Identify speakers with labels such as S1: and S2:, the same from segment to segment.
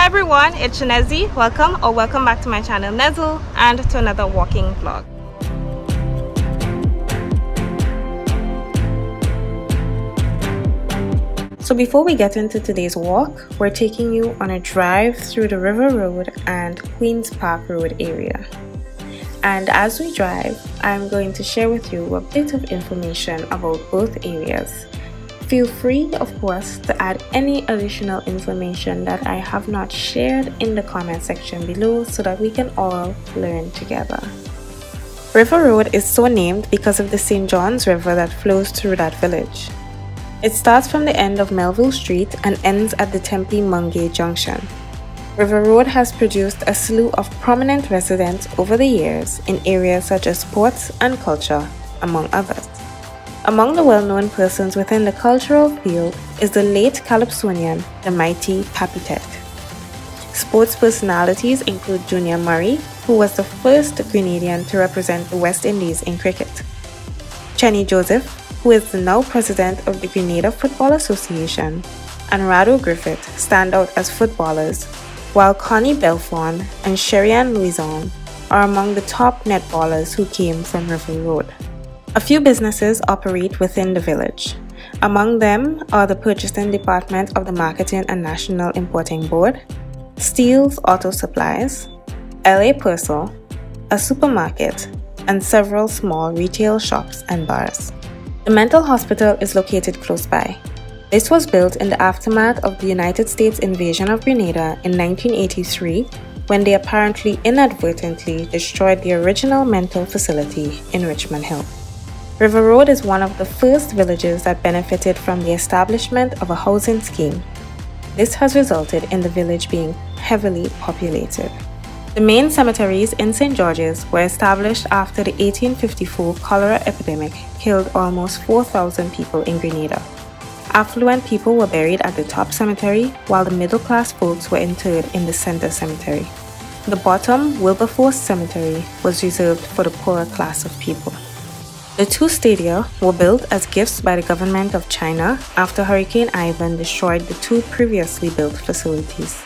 S1: everyone, it's Nezzle. Welcome back to my channel Nezzle and to another walking vlog. So before we get into today's walk, we're taking you on a drive through the River Road and Queen's Park Road area. And as we drive, I'm going to share with you a bit of information about both areas. Feel free, of course, to add any additional information that I have not shared in the comment section below so that we can all learn together. River Road is so named because of the St. John's River that flows through that village. It starts from the end of Melville Street and ends at the Tempe-Mungay Junction. River Road has produced a slew of prominent residents over the years in areas such as sports and culture, among others. Among the well-known persons within the cultural field is the late Calypsonian, the mighty Pappy Tet. Sports personalities include Junior Murray, who was the first Grenadian to represent the West Indies in cricket. Chenny Joseph, who is the now president of the Grenada Football Association, and Rado Griffith stand out as footballers, while Connie Belfon and Sherry-Ann Louison are among the top netballers who came from River Road. A few businesses operate within the village. Among them are the Purchasing Department of the Marketing and National Importing Board, Steele's Auto Supplies, LA Purcell, a supermarket, and several small retail shops and bars. The mental hospital is located close by. This was built in the aftermath of the United States invasion of Grenada in 1983 when they apparently inadvertently destroyed the original mental facility in Richmond Hill. River Road is one of the first villages that benefited from the establishment of a housing scheme. This has resulted in the village being heavily populated. The main cemeteries in St. George's were established after the 1854 cholera epidemic killed almost 4,000 people in Grenada. Affluent people were buried at the top cemetery, while the middle-class folks were interred in the center cemetery. The bottom, Wilberforce Cemetery, was reserved for the poorer class of people. The two stadia were built as gifts by the government of China after Hurricane Ivan destroyed the two previously built facilities.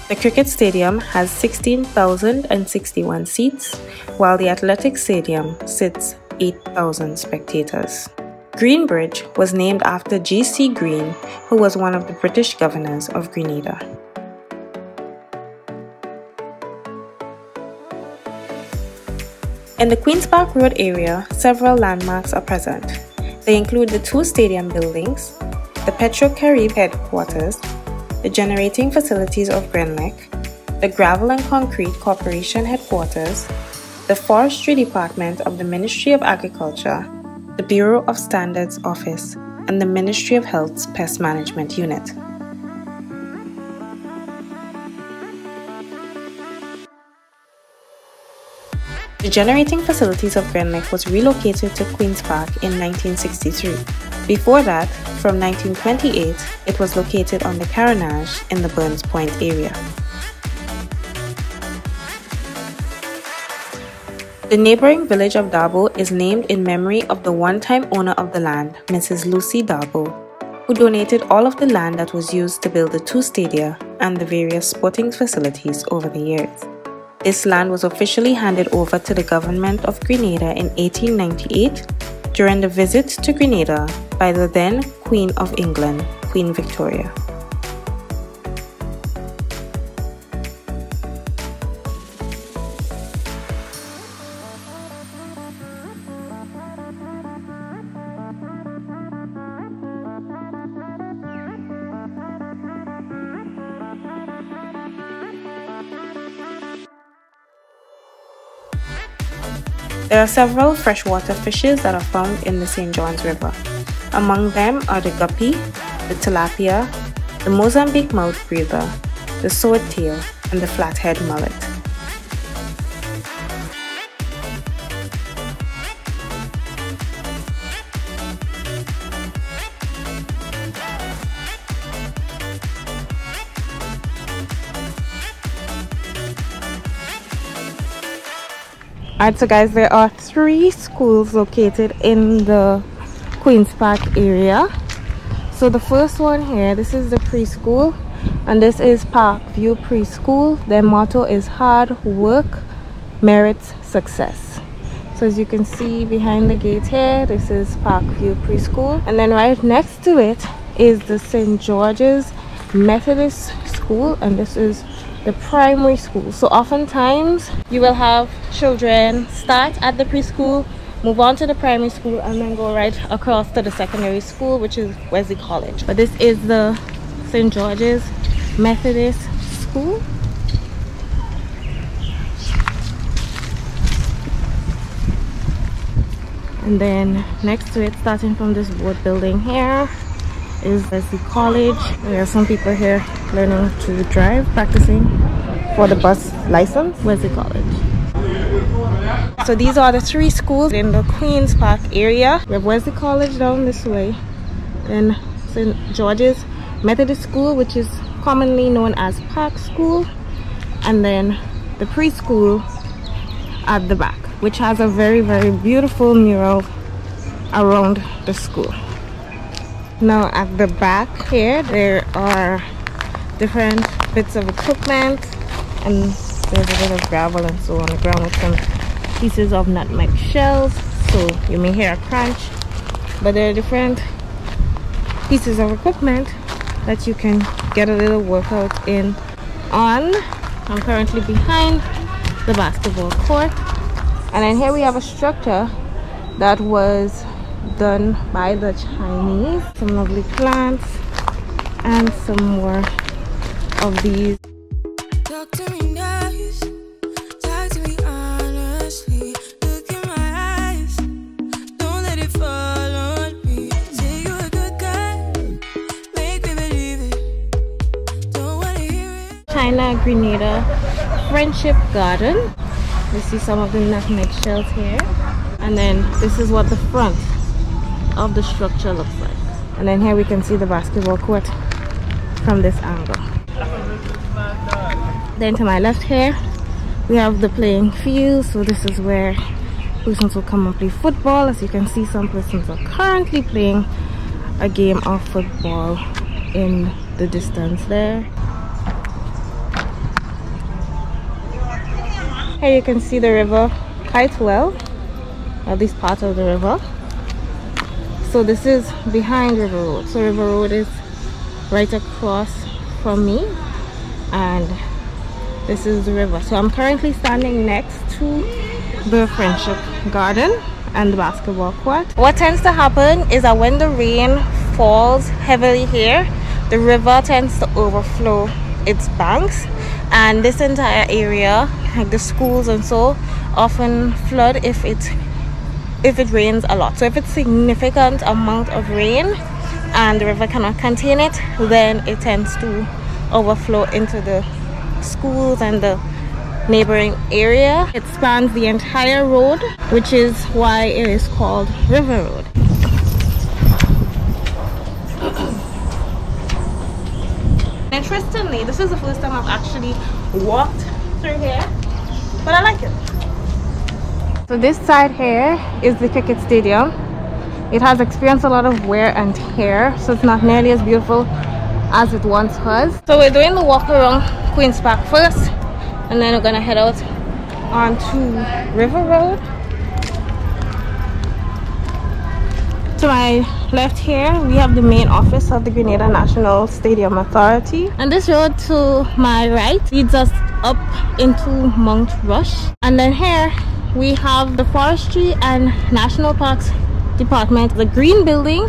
S1: The cricket stadium has 16,061 seats, while the athletic stadium sits 8,000 spectators. Greenbridge was named after G.C. Green, who was one of the British governors of Grenada. In the Queen's Park Road area, several landmarks are present. They include the two stadium buildings, the Petro-Carib headquarters, the generating facilities of Grenlec, the Gravel and Concrete Corporation headquarters, the Forestry Department of the Ministry of Agriculture, the Bureau of Standards Office, and the Ministry of Health's Pest Management Unit. The generating facilities of Grenlec was relocated to Queen's Park in 1963. Before that, from 1928, it was located on the Carenage in the Burns Point area. The neighboring village of Darbo is named in memory of the one-time owner of the land, Mrs. Lucy Darbo, who donated all of the land that was used to build the two stadia and the various sporting facilities over the years. This land was officially handed over to the government of Grenada in 1898 during the visit to Grenada by the then Queen of England, Queen Victoria. There are several freshwater fishes that are found in the St. John's River. Among them are the guppy, the tilapia, the Mozambique mouth breather, the swordtail, and the flathead mullet. Alright, so guys, there are 3 schools located in the Queen's Park area. So the first one here, this is the preschool, and this is Parkview Preschool. Their motto is hard work merits success. So as you can see behind the gate here, this is Parkview Preschool, and then right next to it is the St. George's Methodist School, and this is the primary school. So oftentimes you will have children start at the preschool, move on to the primary school, and then go right across to the secondary school, which is Wesley College. But this is the St. George's Methodist School. And then next to it, starting from this board building here, is Wesley College. There are some people here learning to drive, practicing for the bus license. Wesley College. So these are the three schools in the Queen's Park area. We have Wesley College down this way, then St. George's Methodist School, which is commonly known as Park School, and then the preschool at the back, which has a very, very beautiful mural around the school. Now at the back here, there are different bits of equipment, and there's a bit of gravel and so on the ground with some pieces of nutmeg shells, so you may hear a crunch, but there are different pieces of equipment that you can get a little workout in on. I'm currently behind the basketball court, and then here we have a structure that was done by the Chinese. Some lovely plants and some more of these.
S2: Talk to me nice, talk to me honestly, look in my eyes, don't let it fall on me. Say you're a good guy, make me believe it, don't wanna hear it.
S1: China Grenada Friendship Garden. You see some of the nutmeg shells here, and then this is what the front of the structure looks like. And then here we can see the basketball court from this angle. Then to my left here, we have the playing field. So this is where persons will come and play football. As you can see, some persons are currently playing a game of football in the distance there. Here you can see the river quite well, at least part of the river. So this is behind River Road. So River Road is right across from me, and this is the river. So I'm currently standing next to the Friendship Garden and the basketball court. What tends to happen is that when the rain falls heavily here, the river tends to overflow its banks, and this entire area, like the schools and so, often flood if it rains a lot. So if it's significant amount of rain and the river cannot contain it, then it tends to overflow into the schools and the neighboring area. It spans the entire road, which is why it is called River Road. Interestingly, this is the first time I've actually walked through here, but I like it. So this side here is the cricket stadium. It has experienced a lot of wear and tear, so it's not nearly as beautiful as it once was. So we're doing the walk around Queen's Park first, and then we're gonna head out onto River Road. To my left here, we have the main office of the Grenada National Stadium Authority, and this road to my right leads us up into Mount Rush. And then here we have the Forestry and National Parks Department, the green building,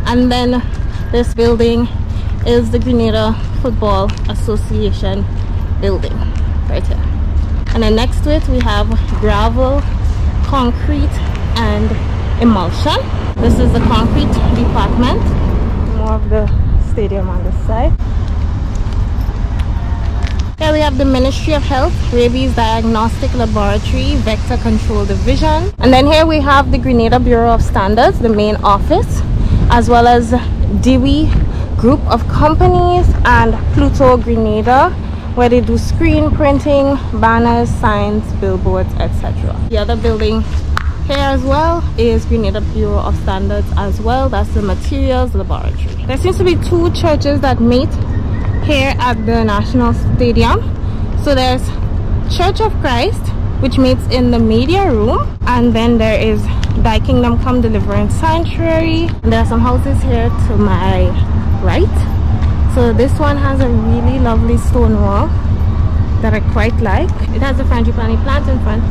S1: and then this building is the Grenada Football Association building right here. And then next to it we have gravel, concrete, and emulsion. This is the concrete department. More of the stadium on this side. Here we have the Ministry of Health, Rabies Diagnostic Laboratory, Vector Control Division. And then here we have the Grenada Bureau of Standards, the main office, as well as Dewey Group of Companies and Pluto Grenada, where they do screen printing, banners, signs, billboards, etc. The other building here as well is Grenada Bureau of Standards as well. That's the Materials Laboratory. There seems to be two churches that meet here at the National Stadium. So there's Church of Christ, which meets in the media room, and then there is Thy Kingdom Come Deliverance Sanctuary. And there are some houses here to my right. So this one has a really lovely stone wall that I quite like. It has a frangipani plant in front,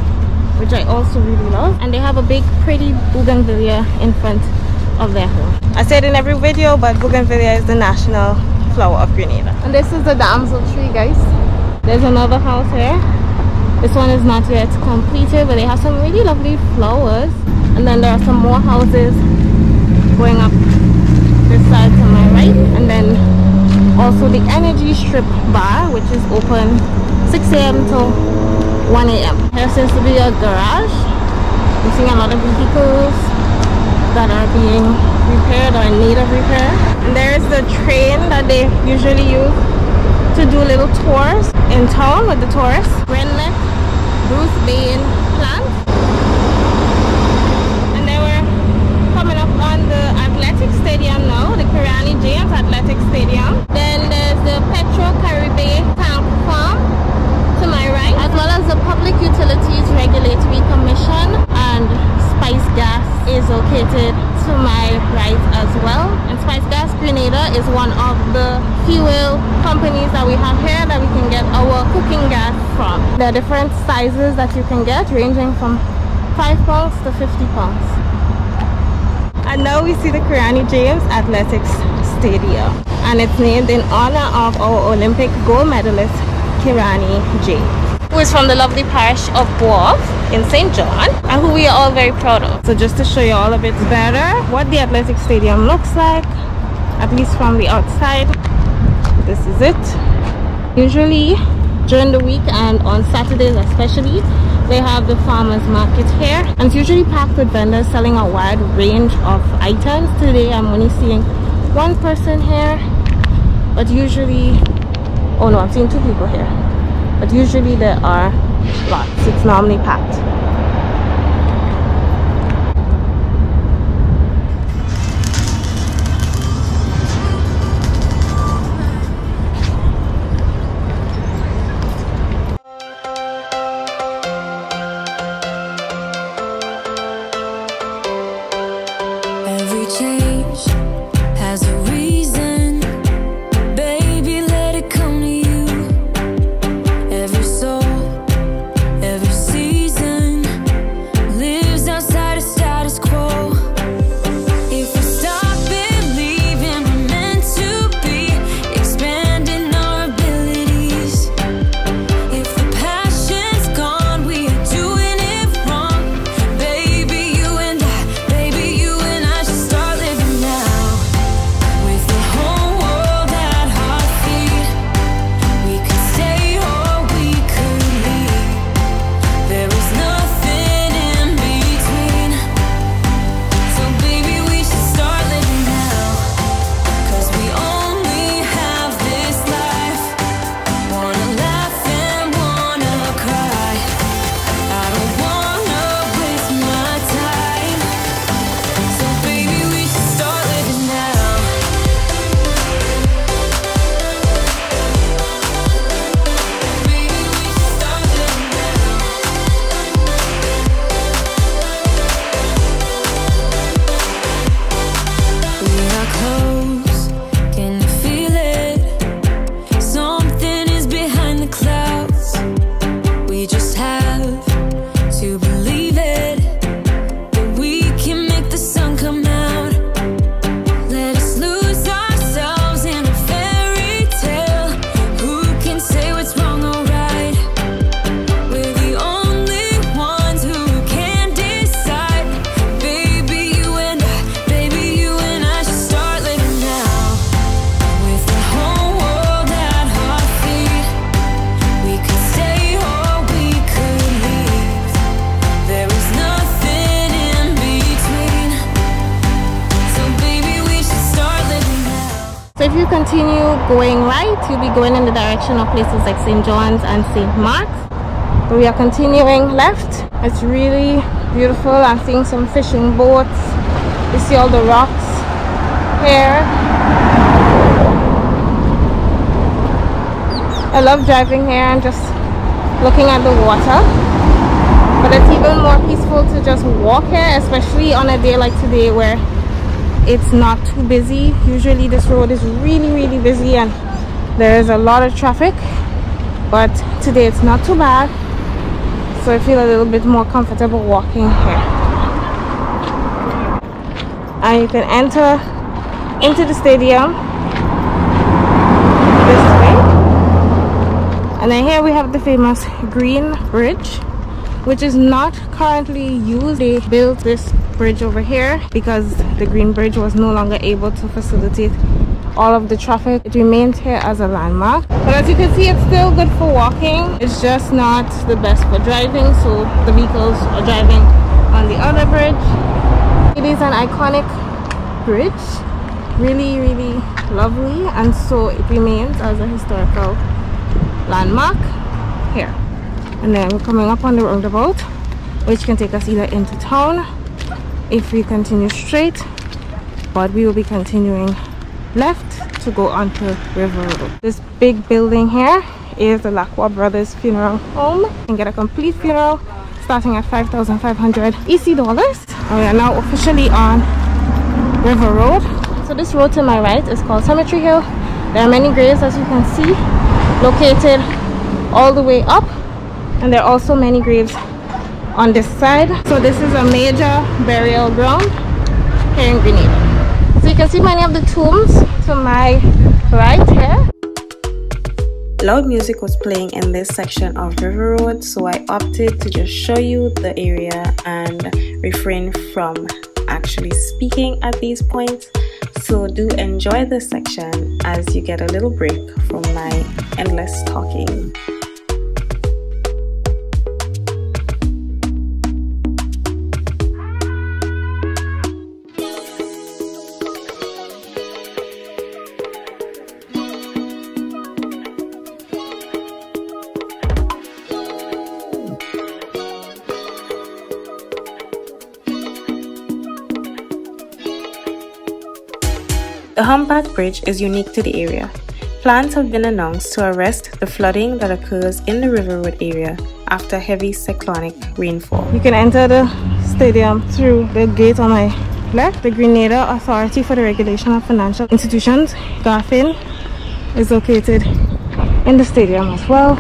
S1: which I also really love, and they have a big pretty bougainvillea in front of their home. I said in every video, but bougainvillea is the national flower of Grenada. And this is the damsel tree, guys. There's another house here. This one is not yet completed, but they have some really lovely flowers. And then there are some more houses going up this side to my right, and then also the Energy Strip Bar, which is open 6 a.m. to 1 a.m. Here seems to be a garage. I'm seeing a lot of vehicles that are being repaired or in need of repair. And there is the train that they usually use to do little tours in town with the tourists. Rennet, Bruce Bain plant. And then we're coming up on the athletic stadium now, the Korani James Athletic Stadium. Then there's the Petro Caribe Tank Farm to my right, as well as the Public Utilities Regulatory Commission, and Spice Gas is located to my right as well. And Spice Gas Grenada is one of the fuel companies that we have here that we can get our cooking gas from. There are different sizes that you can get, ranging from £5 to £50. And now we see the Korani James Athletics Stadium, and it's named in honor of our Olympic gold medalist Korani James, who is from the lovely parish of Bourg in St. John, and who we are all very proud of. So just to show you all a bit better what the athletic stadium looks like, at least from the outside, this is it. Usually during the week and on Saturdays especially, they have the farmers market here, and it's usually packed with vendors selling a wide range of items. Today I'm only seeing one person here, but usually, oh no, I'm seeing two people here, but usually there are lots. It's normally packed.
S2: Every change has a reason, baby, let it come to you. Every soul, every season lives outside of status quo. If we stop believing we're meant to be, expanding our abilities. If the passion's gone, we are doing it wrong. Baby, you and I should start living now. With the whole world at our feet, we could stay or we could leave. There is nothing in between. So baby, we should start living now. 'Cause we only have this life. Wanna laugh and wanna cry. I don't wanna waste my time. So baby, we should start living now. Baby, we should start living now. We are close, can you feel it? Something is behind the clouds. We just have to believe it, that we can make the sun come out. Let us lose ourselves in a fairy tale. Who can say what's wrong or right? We're the only ones who can decide. Baby, you and I should start living now. With the whole world at our feet, we could stay or we could leave. There is nothing in between. So baby, we should start living now.
S1: So if you continue going right, you'll be going in the direction of places like St. John's and St. Mark's. But we are continuing left. It's really beautiful. I'm seeing some fishing boats. You see all the rocks here. I love driving here and just looking at the water, but it's even more peaceful to just walk here, especially on a day like today where it's not too busy. Usually this road is really busy and there is a lot of traffic, but today it's not too bad, so I feel a little bit more comfortable walking here. And you can enter into the stadium this way. And then here we have the famous Green Bridge, which is not currently used. They built this bridge over here because the Green Bridge was no longer able to facilitate all of the traffic. It remains here as a landmark, but as you can see, it's still good for walking. It's just not the best for driving, so the vehicles are driving on the other bridge. It is an iconic bridge, really lovely, and so it remains as a historical landmark here. And then we're coming up on the roundabout, which can take us either into town if we continue straight, but we will be continuing left to go onto River Road. This big building here is the Lakwa Brothers Funeral Home. You can get a complete funeral starting at 5,500 EC dollars. And we are now officially on River Road. So this road to my right is called Cemetery Hill. There are many graves, as you can see, located all the way up, and there are also many graves on this side. So this is a major burial ground here in Grenada. So you can see many of the tombs to my right here.
S3: Loud music was playing in this section of River Road, so I opted to just show you the area and refrain from actually speaking at these points. So do enjoy this section as you get a little break from my endless talking. The humpback bridge is unique to the area. Plans have been announced to arrest the flooding that occurs in the River Road area after heavy cyclonic rainfall.
S1: You can enter the stadium through the gate on my left. The Grenada Authority for the Regulation of Financial Institutions, GAFIN, is located in the stadium as well.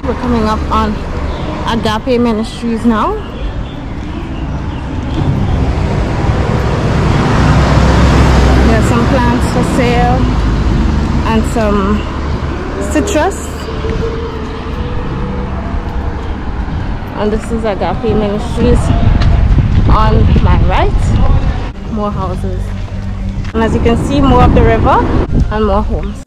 S1: We're coming up on Agape Ministries now. There are some plants for sale and some citrus. And this is Agape Ministries on my right. More houses. And as you can see, more of the river and more homes.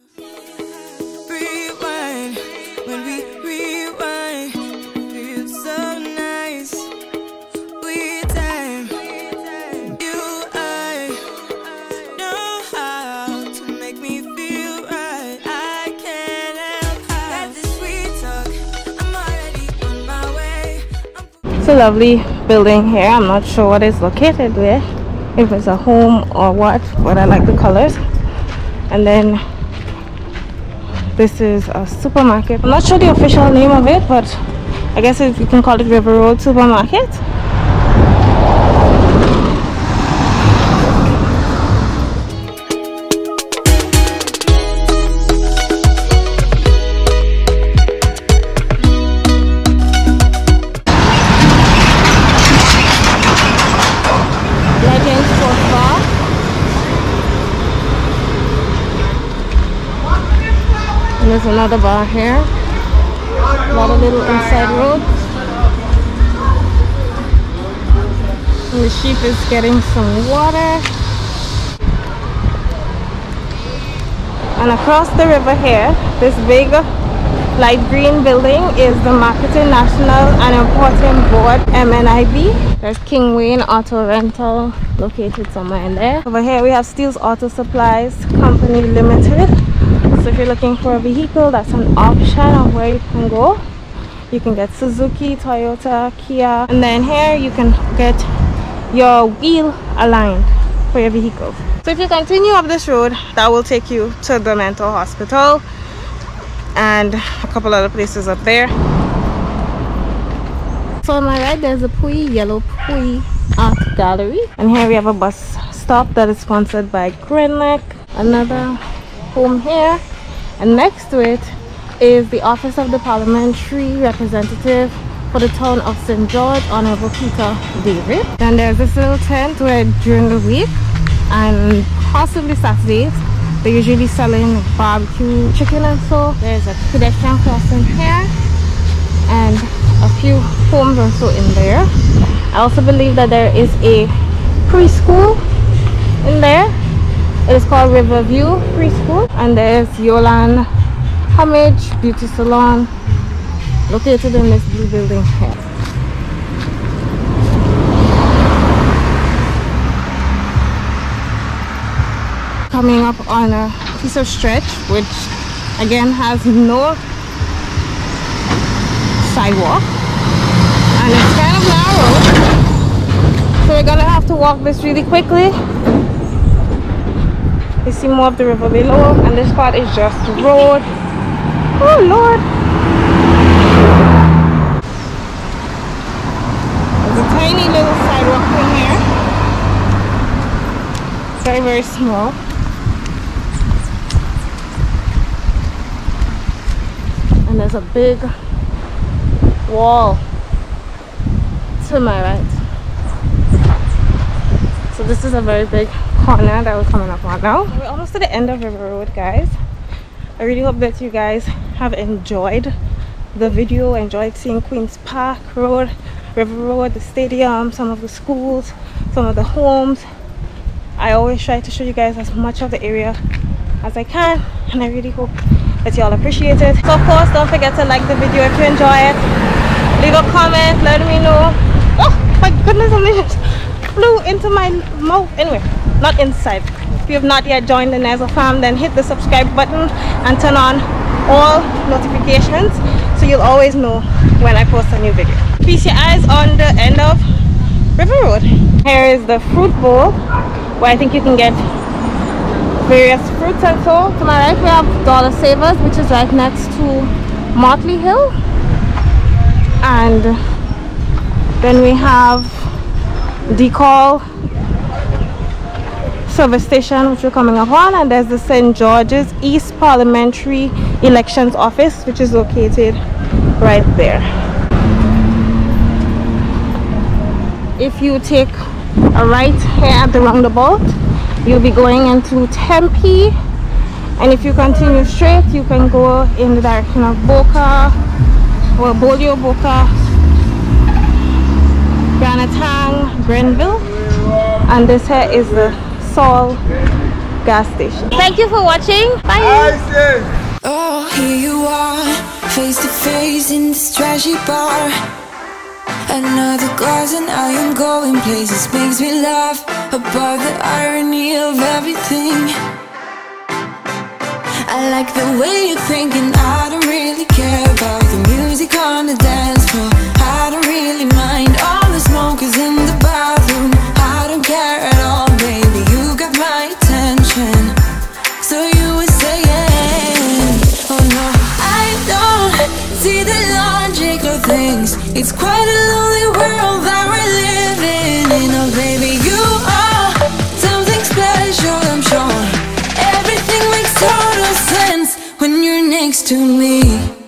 S1: It's a lovely building here. I'm not sure what it's located there, if it's a home or what, but I like the colors. And then this is a supermarket. I'm not sure the official name of it, but I guess if you can call it River Road Supermarket. And there's another bar here. A lot of little inside roads. And the sheep is getting some water. And across the river here, this big light green building is the Marketing National and Importing Board, MNIB. There's King Wayne Auto Rental located somewhere in there. Over here we have Steele's Auto Supplies Company Limited. So if you're looking for a vehicle, that's an option of where you can go. You can get Suzuki, Toyota, Kia, and then here you can get your wheel aligned. for your vehicles. So if you continue up this road, that will take you to the mental hospital and a couple other places up there. So on my right, there's a yellow Pui art gallery, and here we have a bus stop that is sponsored by Grenada. Another home here, and next to it is the office of the parliamentary representative for the town of St. George, Honorable Peter David. Then there's this little tent where during the week and possibly Saturdays they're usually selling barbecue chicken, and so there's a pedestrian crossing here and a few homes also in there. I also believe that there is a preschool in there. It is called Riverview Preschool, and there's Yolan Homage Beauty Salon located in this blue building here. Coming up on a piece of stretch which again has no sidewalk and it's kind of narrow, so we're gonna have to walk this really quickly. You see more of the river below, and this part is just road. Oh Lord! There's a tiny little sidewalk in here. Very, very small. And there's a big wall to my right. So this is a very big corner that we're coming up on now. We're almost to the end of River Road, guys. I really hope that you guys have enjoyed the video, enjoyed seeing Queen's Park Road, River Road, the stadium, some of the schools, some of the homes. I always try to show you guys as much of the area as I can, and I really hope that y'all appreciate it. So of course, don't forget to like the video if you enjoy it. Leave a comment, let me know. Oh my goodness, something just flew into my mouth. Anyway, not inside. If you have not yet joined the Nezzle Fam, then hit the subscribe button and turn on all notifications so you'll always know when I post a new video. Feast your eyes on the end of River Road. Here is the fruit bowl where I think you can get various fruits, and so to my right we have Dollar Savers, which is right next to Motley Hill, and then we have Decall service station, which we're coming up on, and there's the St. George's East Parliamentary Elections Office, which is located right there. If you take a right here at the roundabout, you'll be going into Tempe, and if you continue straight you can go in the direction of Boca or Bolio, Boca, Granatang, Grenville, and this here is the Sol gas station. Thank you for watching. Bye.
S2: Oh, here you are, face to face in this trashy bar. Another glass and I am going places. Makes me laugh about the irony of everything. I like the way you're thinking. I don't really care about the music on the dance floor. I don't really mind all the smokers in the bathroom. I don't care at all, baby, you got my attention. So you were saying, oh no, I don't see the logic of things. It's quite a lonely world that we're living in. Oh baby, you are something special, I'm sure. Everything makes total sense when you're next to me.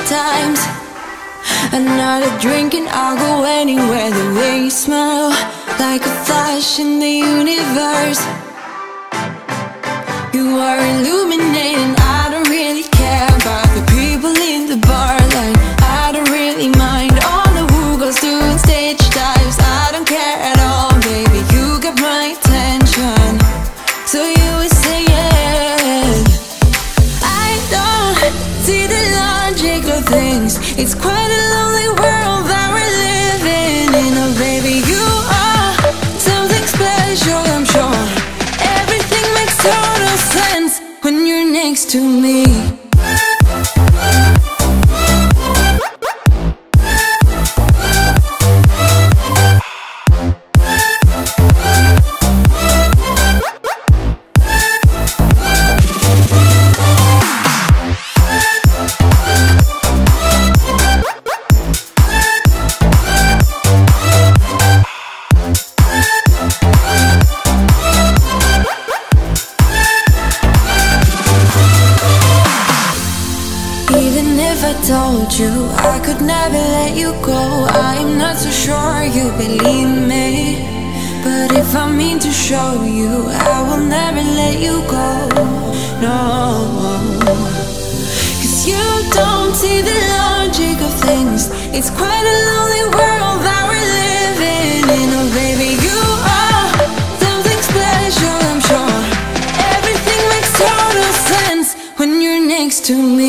S2: Times another drink and I'll go anywhere. The way you smell, like a flash in the universe. You are illuminating. I don't really care about the people in the bar line. I don't really mind all the who goes doing stage dives. I don't care you, I could never let you go. I'm not so sure you believe me, but if I mean to show you, I will never let you go. No, 'cause you don't see the logic of things. It's quite a lonely world that we're living in. Oh baby, you are something special, I'm sure. Everything makes total sense when you're next to me.